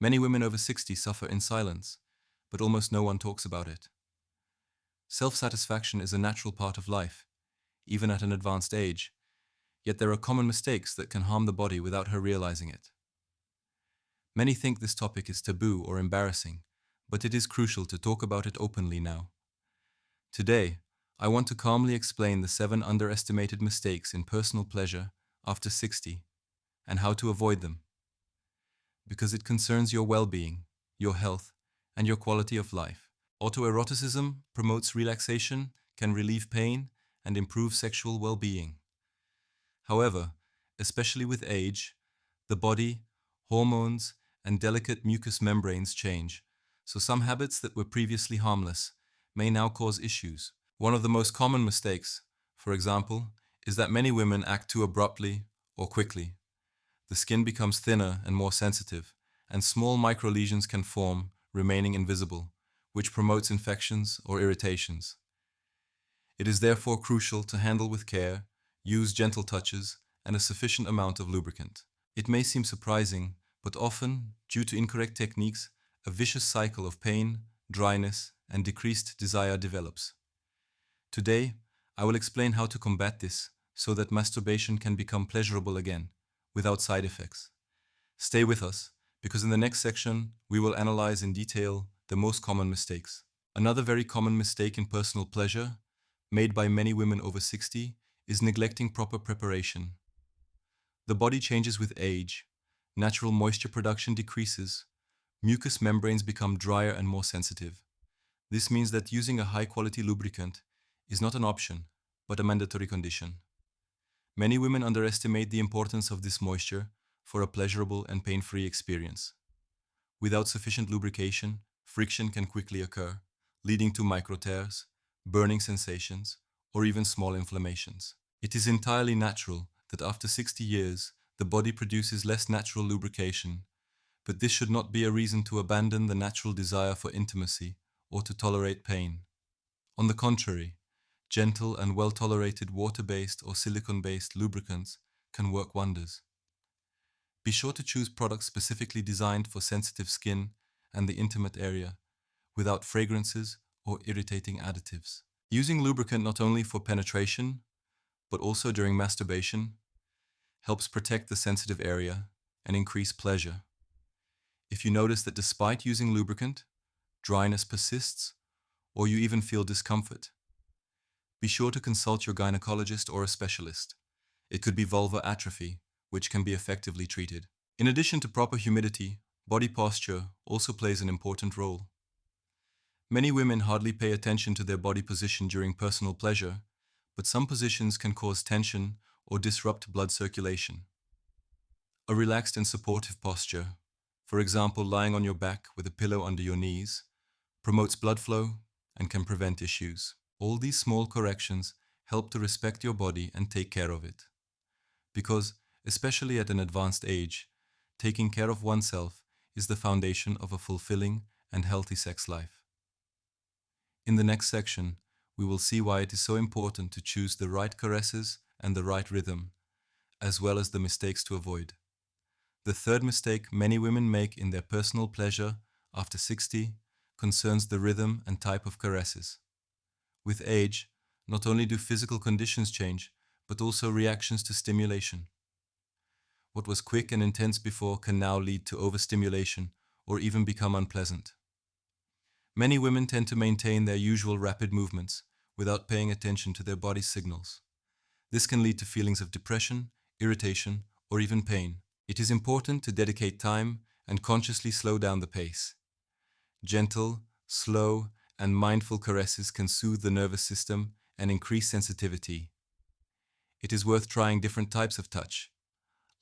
Many women over 60 suffer in silence, but almost no one talks about it. Self-satisfaction is a natural part of life, even at an advanced age, yet there are common mistakes that can harm the body without her realizing it. Many think this topic is taboo or embarrassing, but it is crucial to talk about it openly now. Today, I want to calmly explain the 7 underestimated mistakes in personal pleasure after 60 and how to avoid them. Because it concerns your well-being, your health, and your quality of life. Autoeroticism promotes relaxation, can relieve pain, and improve sexual well-being. However, especially with age, the body, hormones, and delicate mucous membranes change, so some habits that were previously harmless may now cause issues. One of the most common mistakes, for example, is that many women act too abruptly or quickly. The skin becomes thinner and more sensitive, and small microlesions can form, remaining invisible, which promotes infections or irritations. It is therefore crucial to handle with care, use gentle touches, and a sufficient amount of lubricant. It may seem surprising, but often, due to incorrect techniques, a vicious cycle of pain, dryness, and decreased desire develops. Today, I will explain how to combat this so that masturbation can become pleasurable again, without side effects. Stay with us, because in the next section, we will analyze in detail the most common mistakes. Another very common mistake in personal pleasure, made by many women over 60, is neglecting proper preparation. The body changes with age, natural moisture production decreases, mucous membranes become drier and more sensitive. This means that using a high-quality lubricant is not an option, but a mandatory condition. Many women underestimate the importance of this moisture for a pleasurable and pain-free experience. Without sufficient lubrication, friction can quickly occur, leading to micro tears, burning sensations, or even small inflammations. It is entirely natural that after 60 years, the body produces less natural lubrication, but this should not be a reason to abandon the natural desire for intimacy or to tolerate pain. On the contrary, gentle and well-tolerated water-based or silicone-based lubricants can work wonders. Be sure to choose products specifically designed for sensitive skin and the intimate area, without fragrances or irritating additives. Using lubricant not only for penetration, but also during masturbation, helps protect the sensitive area and increase pleasure. If you notice that despite using lubricant, dryness persists, or you even feel discomfort, be sure to consult your gynecologist or a specialist. It could be vulvar atrophy, which can be effectively treated. In addition to proper humidity, body posture also plays an important role. Many women hardly pay attention to their body position during personal pleasure, but some positions can cause tension or disrupt blood circulation. A relaxed and supportive posture, for example lying on your back with a pillow under your knees, promotes blood flow and can prevent issues. All these small corrections help to respect your body and take care of it. Because, especially at an advanced age, taking care of oneself is the foundation of a fulfilling and healthy sex life. In the next section, we will see why it is so important to choose the right caresses and the right rhythm, as well as the mistakes to avoid. The third mistake many women make in their personal pleasure after 60 concerns the rhythm and type of caresses. With age, not only do physical conditions change, but also reactions to stimulation. What was quick and intense before can now lead to overstimulation or even become unpleasant. Many women tend to maintain their usual rapid movements without paying attention to their body's signals. This can lead to feelings of depression, irritation, or even pain. It is important to dedicate time and consciously slow down the pace. Gentle, slow, and mindful caresses can soothe the nervous system and increase sensitivity. It is worth trying different types of touch: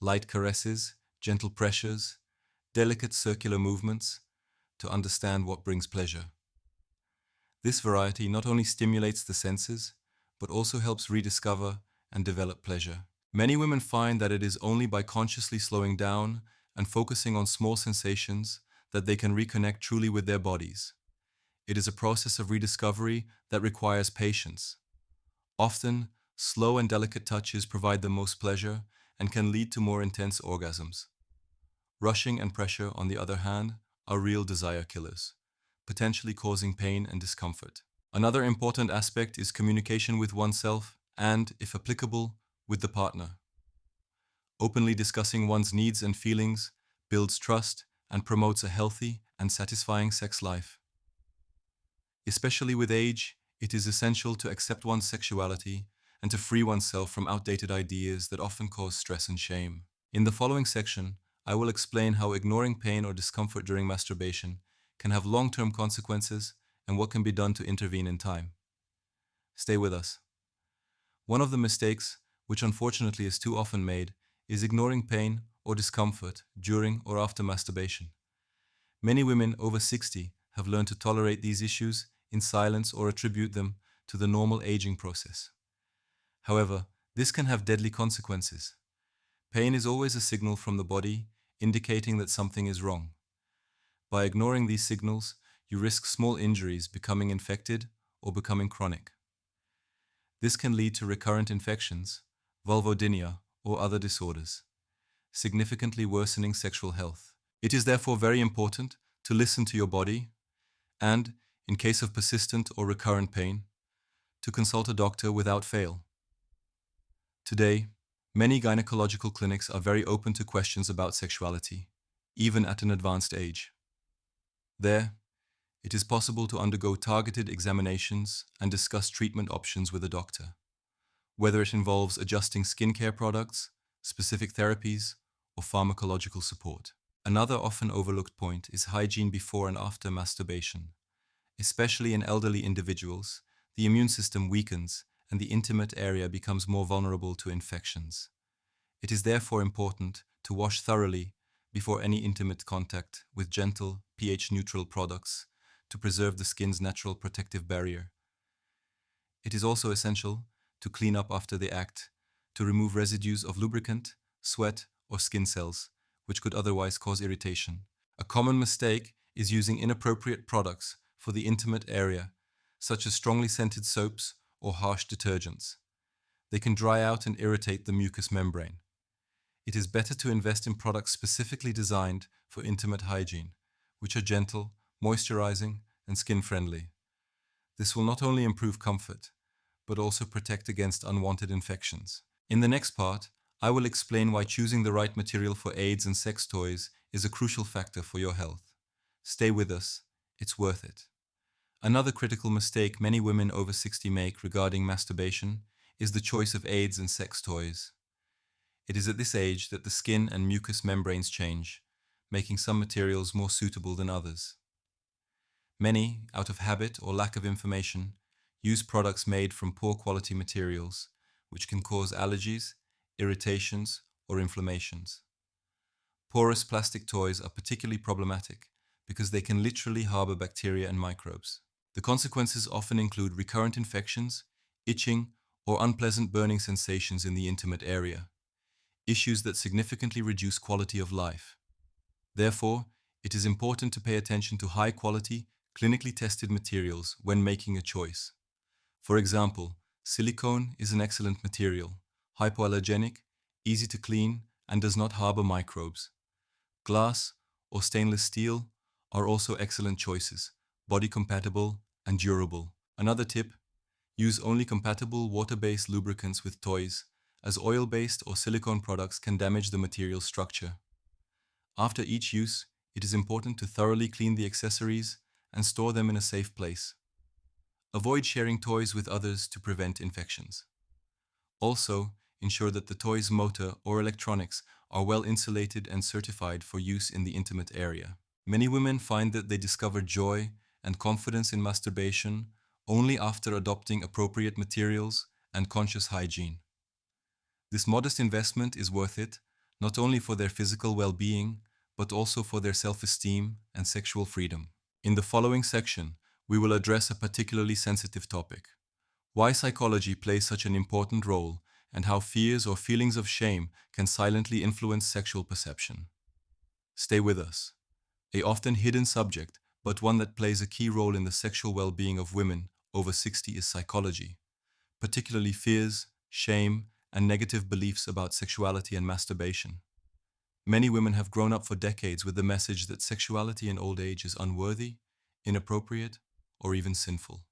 light caresses, gentle pressures, delicate circular movements, to understand what brings pleasure. This variety not only stimulates the senses, but also helps rediscover and develop pleasure. Many women find that it is only by consciously slowing down and focusing on small sensations that they can reconnect truly with their bodies. It is a process of rediscovery that requires patience. Often, slow and delicate touches provide the most pleasure and can lead to more intense orgasms. Rushing and pressure, on the other hand, are real desire killers, potentially causing pain and discomfort. Another important aspect is communication with oneself and, if applicable, with the partner. Openly discussing one's needs and feelings builds trust and promotes a healthy and satisfying sex life. Especially with age, it is essential to accept one's sexuality and to free oneself from outdated ideas that often cause stress and shame. In the following section, I will explain how ignoring pain or discomfort during masturbation can have long-term consequences and what can be done to intervene in time. Stay with us. One of the mistakes, which unfortunately is too often made, is ignoring pain or discomfort during or after masturbation. Many women over 60 have learned to tolerate these issues in silence or attribute them to the normal aging process. However, this can have deadly consequences. Pain is always a signal from the body indicating that something is wrong. By ignoring these signals, you risk small injuries becoming infected or becoming chronic. This can lead to recurrent infections, vulvodynia, or other disorders, significantly worsening sexual health. It is therefore very important to listen to your body and, in case of persistent or recurrent pain, to consult a doctor without fail. Today, many gynecological clinics are very open to questions about sexuality, even at an advanced age. There, it is possible to undergo targeted examinations and discuss treatment options with a doctor, whether it involves adjusting skincare products, specific therapies, or pharmacological support. Another often overlooked point is hygiene before and after masturbation. Especially in elderly individuals, the immune system weakens and the intimate area becomes more vulnerable to infections. It is therefore important to wash thoroughly before any intimate contact with gentle, pH-neutral products to preserve the skin's natural protective barrier. It is also essential to clean up after the act, to remove residues of lubricant, sweat, or skin cells, which could otherwise cause irritation. A common mistake is using inappropriate products for the intimate area, such as strongly scented soaps or harsh detergents. They can dry out and irritate the mucous membrane. It is better to invest in products specifically designed for intimate hygiene, which are gentle, moisturizing, and skin-friendly. This will not only improve comfort, but also protect against unwanted infections. In the next part, I will explain why choosing the right material for aids and sex toys is a crucial factor for your health. Stay with us, it's worth it. Another critical mistake many women over 60 make regarding masturbation is the choice of aids and sex toys. It is at this age that the skin and mucous membranes change, making some materials more suitable than others. Many, out of habit or lack of information, use products made from poor quality materials, which can cause allergies, irritations, or inflammations. Porous plastic toys are particularly problematic because they can literally harbor bacteria and microbes. The consequences often include recurrent infections, itching, or unpleasant burning sensations in the intimate area, issues that significantly reduce quality of life. Therefore, it is important to pay attention to high-quality, clinically tested materials when making a choice. For example, silicone is an excellent material, hypoallergenic, easy to clean, and does not harbor microbes. Glass or stainless steel are also excellent choices, body-compatible and durable. Another tip: use only compatible water-based lubricants with toys, as oil-based or silicone products can damage the material structure. After each use, it is important to thoroughly clean the accessories and store them in a safe place. Avoid sharing toys with others to prevent infections. Also, ensure that the toy's motor or electronics are well insulated and certified for use in the intimate area. Many women find that they discover joy and confidence in masturbation only after adopting appropriate materials and conscious hygiene. This modest investment is worth it, not only for their physical well-being, but also for their self-esteem and sexual freedom. In the following section, we will address a particularly sensitive topic: why psychology plays such an important role and how fears or feelings of shame can silently influence sexual perception. Stay with us. A often hidden subject, but one that plays a key role in the sexual well-being of women over 60 is psychology, particularly fears, shame, and negative beliefs about sexuality and masturbation. Many women have grown up for decades with the message that sexuality in old age is unworthy, inappropriate, or even sinful.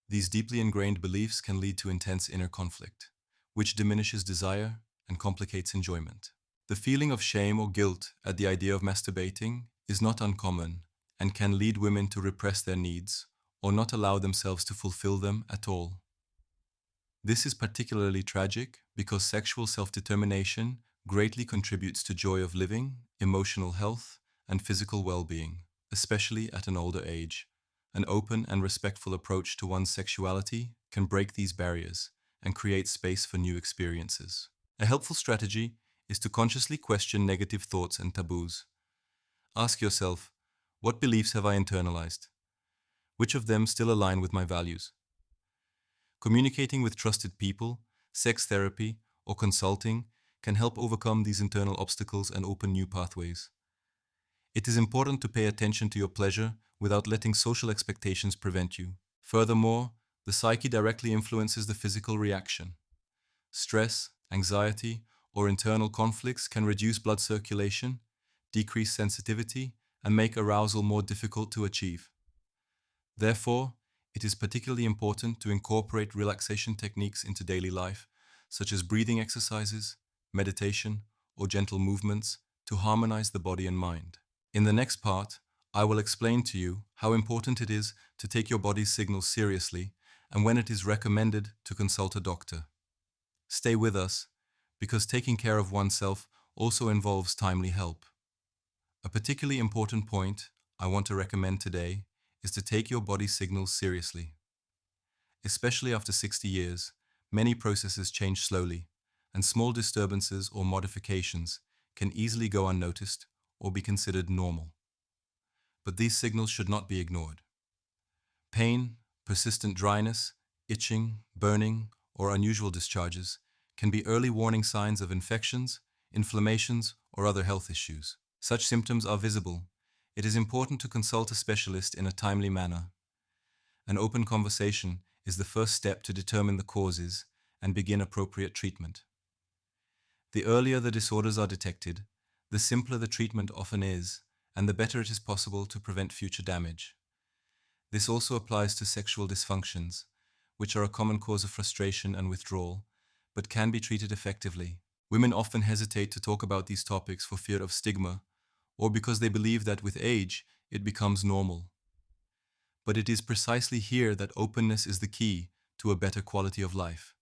These deeply ingrained beliefs can lead to intense inner conflict, which diminishes desire and complicates enjoyment. The feeling of shame or guilt at the idea of masturbating is not uncommon and can lead women to repress their needs or not allow themselves to fulfill them at all. This is particularly tragic because sexual self-determination greatly contributes to joy of living, emotional health, and physical well-being, especially at an older age. An open and respectful approach to one's sexuality can break these barriers and create space for new experiences. A helpful strategy is to consciously question negative thoughts and taboos. Ask yourself, what beliefs have I internalized? Which of them still align with my values? Communicating with trusted people, sex therapy, or consulting can help overcome these internal obstacles and open new pathways. It is important to pay attention to your pleasure without letting social expectations prevent you. Furthermore, the psyche directly influences the physical reaction. Stress, anxiety, or internal conflicts can reduce blood circulation, decrease sensitivity, and make arousal more difficult to achieve. Therefore, it is particularly important to incorporate relaxation techniques into daily life, such as breathing exercises, meditation, or gentle movements to harmonize the body and mind. In the next part, I will explain to you how important it is to take your body's signals seriously and when it is recommended to consult a doctor. Stay with us, because taking care of oneself also involves timely help. A particularly important point I want to recommend today is to take your body's signals seriously. Especially after 60 years, many processes change slowly, and small disturbances or modifications can easily go unnoticed or be considered normal. But these signals should not be ignored. Pain, persistent dryness, itching, burning, or unusual discharges can be early warning signs of infections, inflammations, or other health issues. Such symptoms are visible. It is important to consult a specialist in a timely manner. An open conversation is the first step to determine the causes and begin appropriate treatment. The earlier the disorders are detected, the simpler the treatment often is, and the better it is possible to prevent future damage. This also applies to sexual dysfunctions, which are a common cause of frustration and withdrawal, but can be treated effectively. Women often hesitate to talk about these topics for fear of stigma, or because they believe that with age, it becomes normal. But it is precisely here that openness is the key to a better quality of life.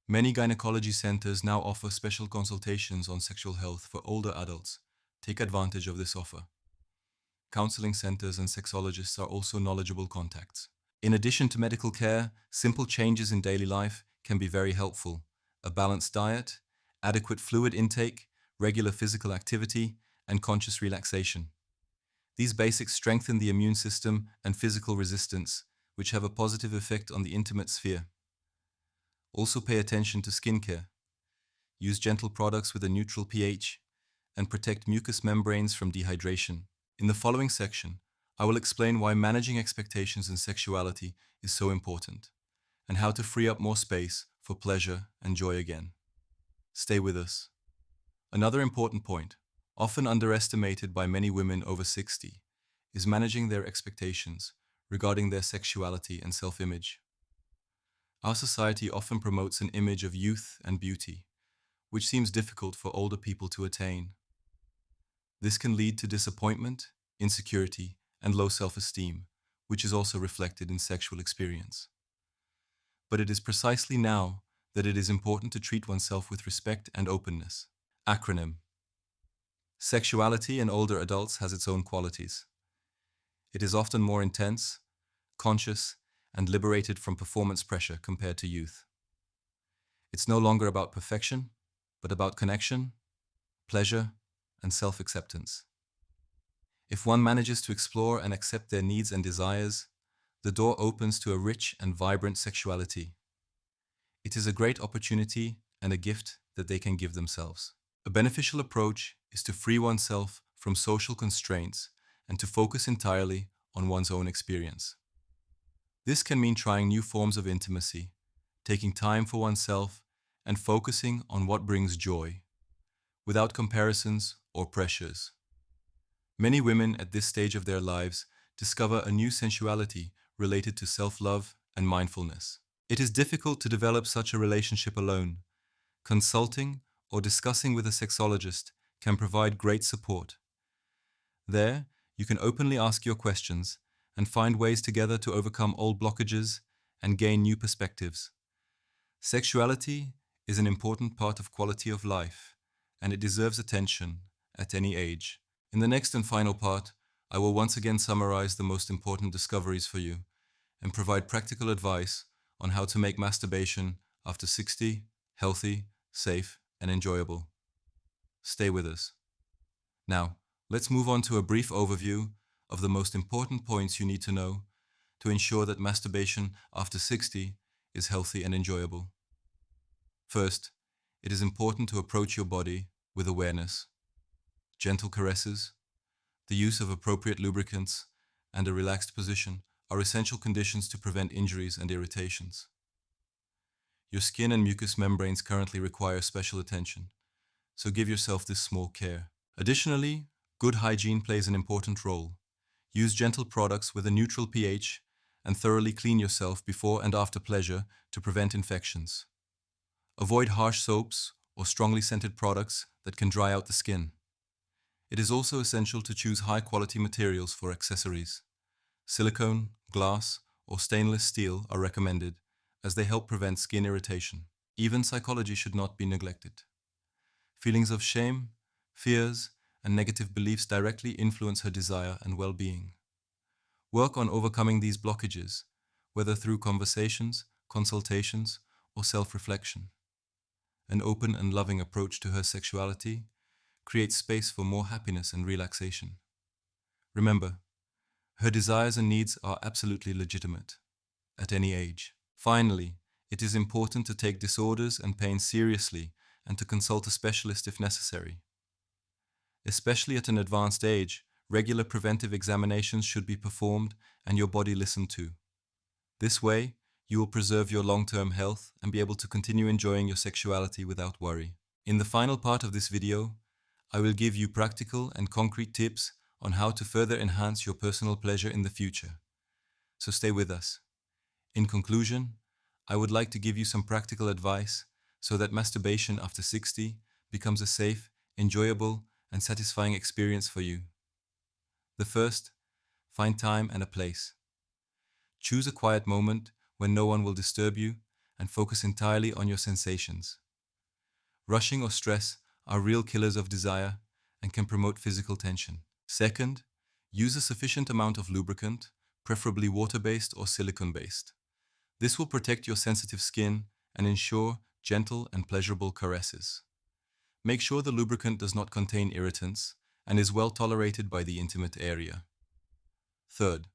Many gynecology centers now offer special consultations on sexual health for older adults. Take advantage of this offer. Counseling centers and sexologists are also knowledgeable contacts. In addition to medical care, simple changes in daily life can be very helpful. A balanced diet, adequate fluid intake, regular physical activity, and conscious relaxation. These basics strengthen the immune system and physical resistance, which have a positive effect on the intimate sphere. Also pay attention to skincare. Use gentle products with a neutral pH and protect mucous membranes from dehydration. In the following section, I will explain why managing expectations in sexuality is so important and how to free up more space for pleasure and joy again. Stay with us. Another important point, often underestimated by many women over 60, is managing their expectations regarding their sexuality and self-image. Our society often promotes an image of youth and beauty, which seems difficult for older people to attain. This can lead to disappointment, insecurity, and low self-esteem, which is also reflected in sexual experience. But it is precisely now that it is important to treat oneself with respect and openness. Acronym. Sexuality in older adults has its own qualities. It is often more intense, conscious, and liberated from performance pressure compared to youth. It's no longer about perfection, but about connection, pleasure, and self-acceptance. If one manages to explore and accept their needs and desires, the door opens to a rich and vibrant sexuality. It is a great opportunity and a gift that they can give themselves. A beneficial approach is to free oneself from social constraints and to focus entirely on one's own experience. This can mean trying new forms of intimacy, taking time for oneself, and focusing on what brings joy, without comparisons or pressures. Many women at this stage of their lives discover a new sensuality related to self-love and mindfulness. It is difficult to develop such a relationship alone. Consulting or discussing with a sexologist can provide great support. There, you can openly ask your questions and find ways together to overcome old blockages and gain new perspectives. Sexuality is an important part of quality of life, and it deserves attention at any age. In the next and final part, I will once again summarize the most important discoveries for you and provide practical advice on how to make masturbation after 60 healthy, safe, and enjoyable. Stay with us. Now, let's move on to a brief overview of the most important points you need to know to ensure that masturbation after 60 is healthy and enjoyable. First, it is important to approach your body with awareness. Gentle caresses, the use of appropriate lubricants, and a relaxed position are essential conditions to prevent injuries and irritations. Your skin and mucous membranes currently require special attention, so give yourself this small care. Additionally, good hygiene plays an important role. Use gentle products with a neutral pH and thoroughly clean yourself before and after pleasure to prevent infections. Avoid harsh soaps or strongly scented products that can dry out the skin. It is also essential to choose high-quality materials for accessories. Silicone, glass, or stainless steel are recommended, as they help prevent skin irritation. Even psychology should not be neglected. Feelings of shame, fears, and negative beliefs directly influence her desire and well-being. Work on overcoming these blockages, whether through conversations, consultations, or self-reflection. An open and loving approach to her sexuality creates space for more happiness and relaxation. Remember, her desires and needs are absolutely legitimate, at any age. Finally, it is important to take disorders and pain seriously and to consult a specialist if necessary. Especially at an advanced age, regular preventive examinations should be performed and your body listened to. This way, you will preserve your long-term health and be able to continue enjoying your sexuality without worry. In the final part of this video, I will give you practical and concrete tips on how to further enhance your personal pleasure in the future. So stay with us. In conclusion, I would like to give you some practical advice so that masturbation after 60 becomes a safe, enjoyable, and satisfying experience for you. The first, find time and a place. Choose a quiet moment when no one will disturb you and focus entirely on your sensations. Rushing or stress are real killers of desire and can promote physical tension. Second, use a sufficient amount of lubricant, preferably water-based or silicone-based. This will protect your sensitive skin and ensure gentle and pleasurable caresses. Make sure the lubricant does not contain irritants and is well tolerated by the intimate area. Third,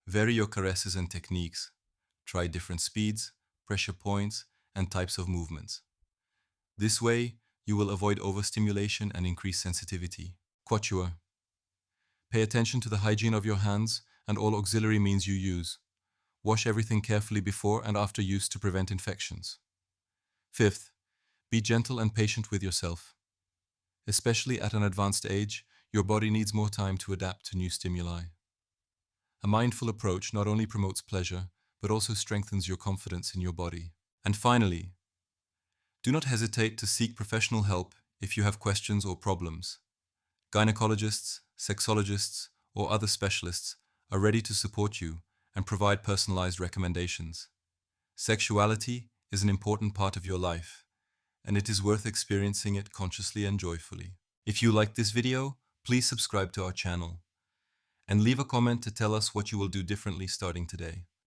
vary your caresses and techniques. Try different speeds, pressure points, and types of movements. This way, you will avoid overstimulation and increase sensitivity. Quatuor. Pay attention to the hygiene of your hands and all auxiliary means you use. Wash everything carefully before and after use to prevent infections. Fifth, be gentle and patient with yourself. Especially at an advanced age, your body needs more time to adapt to new stimuli. A mindful approach not only promotes pleasure, but also strengthens your confidence in your body. And finally, do not hesitate to seek professional help if you have questions or problems. Gynecologists, sexologists, or other specialists are ready to support you and provide personalized recommendations. Sexuality is an important part of your life, and it is worth experiencing it consciously and joyfully. If you liked this video, please subscribe to our channel and leave a comment to tell us what you will do differently starting today.